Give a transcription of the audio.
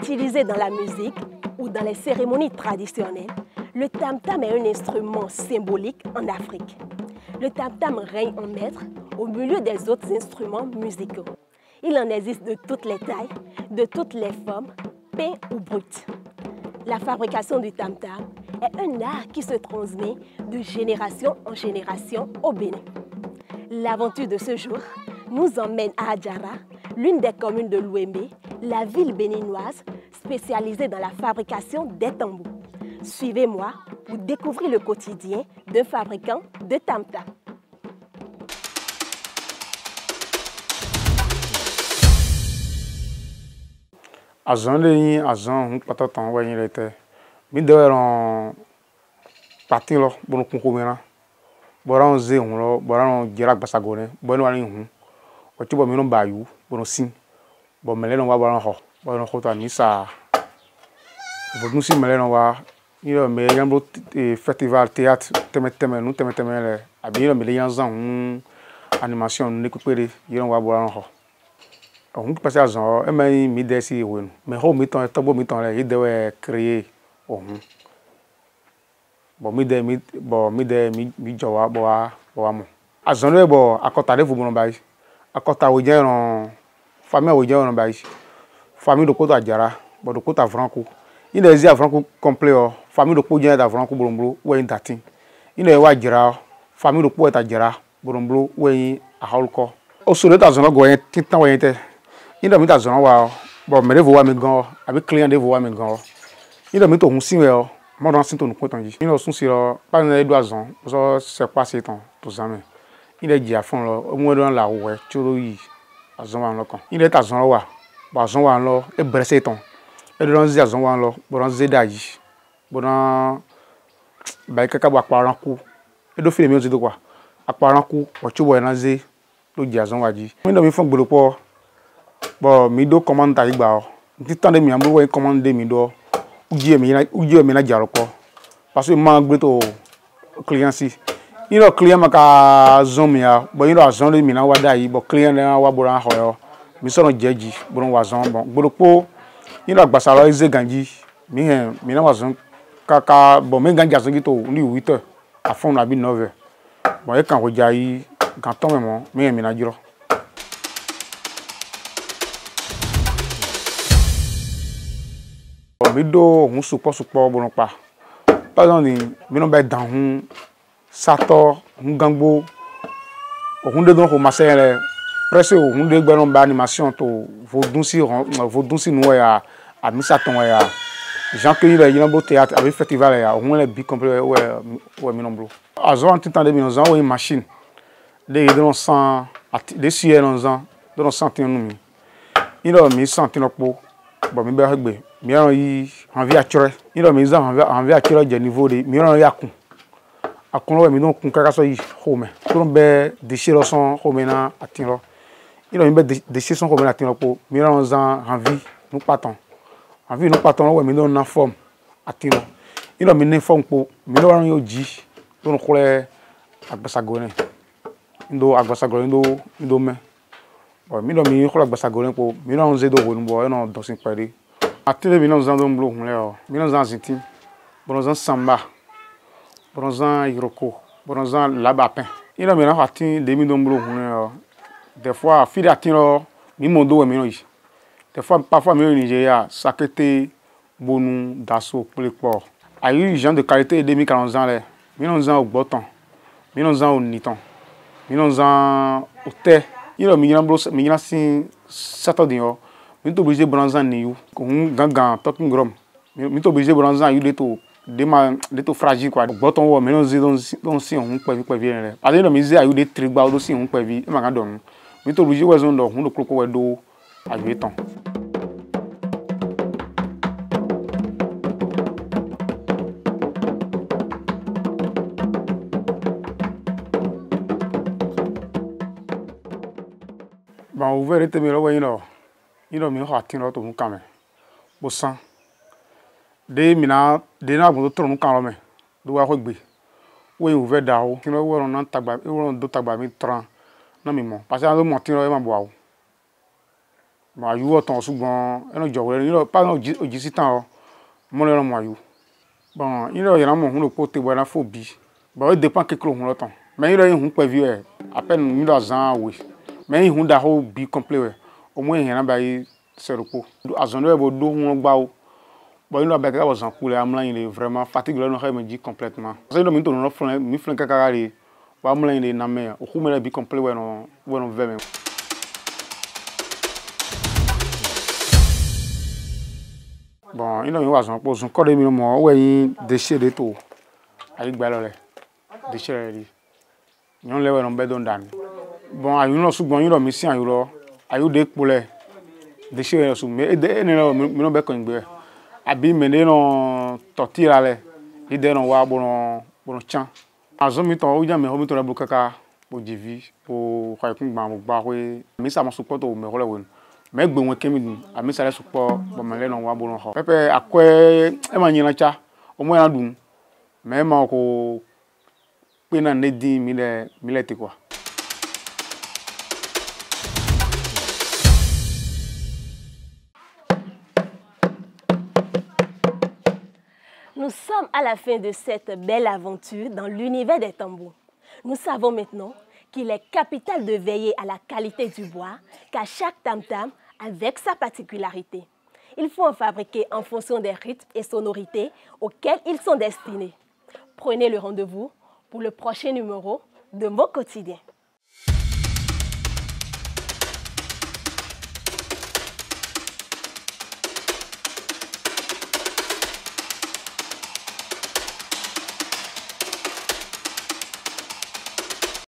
Utilisé dans la musique ou dans les cérémonies traditionnelles, le tam-tam est un instrument symbolique en Afrique. Le tam-tam règne en maître au milieu des autres instruments musicaux. Il en existe de toutes les tailles, de toutes les formes, peint ou brut. La fabrication du tam-tam est un art qui se transmet de génération en génération au Bénin. L'aventure de ce jour nous emmène à Adjara, l'une des communes de l'Ouémé, la ville béninoise spécialisée dans la fabrication des tambours. Suivez-moi pour découvrir le quotidien d'un fabricant de tam-tam. Azan le azan pata tan wa yin rete mi de ron parti lo bon kun ko mena boran ze hun lo boran jira gbasagone bon wa ni hun o ti bo mi no ba yu bon sin bo mele no wa boran ho ta ni sa bo nu si mele no wa ni lo me yan bro festival théâtre teme le abi lo me le yan zan animation ni kupere yon wa boran ho on peut passer à Jean, et mais mi desi oui. Mais ho mi ton tabo mi ton là, il devait créer bon mi jowa bo amo. A Jean le bo akota de fumo no bai. Akota wo je ron famille wo je ron bai. Famille de Kota Adjara, bo de Kota Franco. Il est à Franco complet o. Famille de Kota Franco Bolombo wo in datin. Il est wa Adjara, famille de Kota Adjara Bolombo wo in a holko. O so le ta Jean go yen titan wo yen te. Il a mis à zone wa bon me revoir me gan avec client de voir me gan il a mis to hun sin we o mo don sin to nu potan ji il a sun si lo pa na do azon so se passer ton to zame il a ji afon lo mo don la we choro yi azon wa lo kan il est à zone wa ba zone wa lo e brese ton e don zi azon wa lo bo don zi daji bo don ba kaka bo aparan ku e do fi mi o zi do kwa aparan ku o chubo na zi lo ji azon wa ji mi do mi fon gboro po bon mi do commande ta igba ti tan de mi ambo we commande de mi do uji mi na jaro ko parce que ma gbe to client si you know client maka zon mi ya but you know zon de mi na wa da yi but client na wa bo ran ho yo mi so no jeji bo wa zon bon gboropo you know agbasa lo ize ganji mi na wa zon kaka bon mi ganji azon gi to ni 8h a fon na bi 9h bon e kan ko jayi kan ton mo mi na jiro. Mi do hun support bonon pa par exemple mi no be dan hun sato hun gangbo hun de don ko masere presque hun de gbe no ba animation to vodun si no ya a mi saton ya Jean que il y a un théâtre avec festival ya hun le bi complet ouais mi no blo azon titan de mi no zan we machine de don 100 de sier no zan don 100 no mi ilo mi 100 no po bon mi be hegbe mi ran yi envie atire ilo mi zan envie atire je niveau de mi ran yakun akun lo mi don kun kaka so yi home to be déchirer son home na atin lo ilo mi be déchirer son home na atin lo po mi ran zan envie nous partons lo mi don na forme atin lo ilo mi ne forme po mi lo ran yo ji to no kole agbasagone ndo me bon mi lo mi kole agbasagone po mi ran ze do wo nbo e no dosin pere atele mi non zan do mblo hun le o mi non zan zintin bon zan samba bon zan iroko bon zan labapin ina mi na fatin de mi do mblo hun le o des fois fi atin lo mi mondo mi no yi des fois parfois mi au Nigeria sakete bonu daso plepo ayi gens de qualité de mi 40 ans le mi non zan ogbotan mi non zan onitan mi non zan ote ina mi na mblo mi na sin saturday o mi to obligé bronzan ni yu kun gangan talking grom mi to obligé bronzan yu de to fragile quoi botton wo mi no zi don si on pe vi re ale no mi zi ayu de trigba do si on pe vi e ma kan don mi to obligé we zon do hun do kloko we do ayu ton ba ouvert te mi lo we you know mi ho atin lo to mu kan me bo san de na bo to nu kan lo me do wa ko gbe we ouvert da o kin lo wo ron na tagba e ron do tagba mi tran na mi mo parce que do mo tin lo e ma bo awo Bon, ayou autant souvent, et non jawé, pas non ojisitan, mon le nom ayou. Bon, il y a mon côté voilà phobie. Bon, il dépend que l'on l'entend. Mais il y a un peu vieux, à peine 1000 ans, oui. Mais il y a un bi complet. Au moins, il y a un bail, c'est le coup. À zone où il y a un bao. Bon, il y a un bail qui est en couleur, il est vraiment fatigué, il me dit complètement. Parce que le minute où on a fait, il fait un cacarari. Bon, il est en mer. Au coup, il est bi complet, ouais, on veut. Bon, il y a un peu encore des moments où il y a des déchets de tout. Avec balole. Déchets. Nous les voyons bien dans. Bon, à une autre bon, il y a mission à eu des poulets. Déchets sous mais nous bien connu. Abi mené non tortilla là. Il donne wa bon champ. Azomi to ou jamais homi to la bokaka pour divi pour quoi qu'on ba ba we. Mais ça m'a support au me rola won. Mais gbe won kemi a mi sale support bon me le non wa bon ho. Pepe akwe e ma nyina cha. O mo ya dun. Mais ma ko pena ne di milete quoi. Nous sommes à la fin de cette belle aventure dans l'univers des tambours. Nous savons maintenant qu'il est capital de veiller à la qualité du bois, car chaque tam-tam avec sa particularité. Il faut en fabriquer en fonction des rythmes et sonorités auxquels ils sont destinés. Prenez le rendez-vous pour le prochain numéro de Mon Quotidien.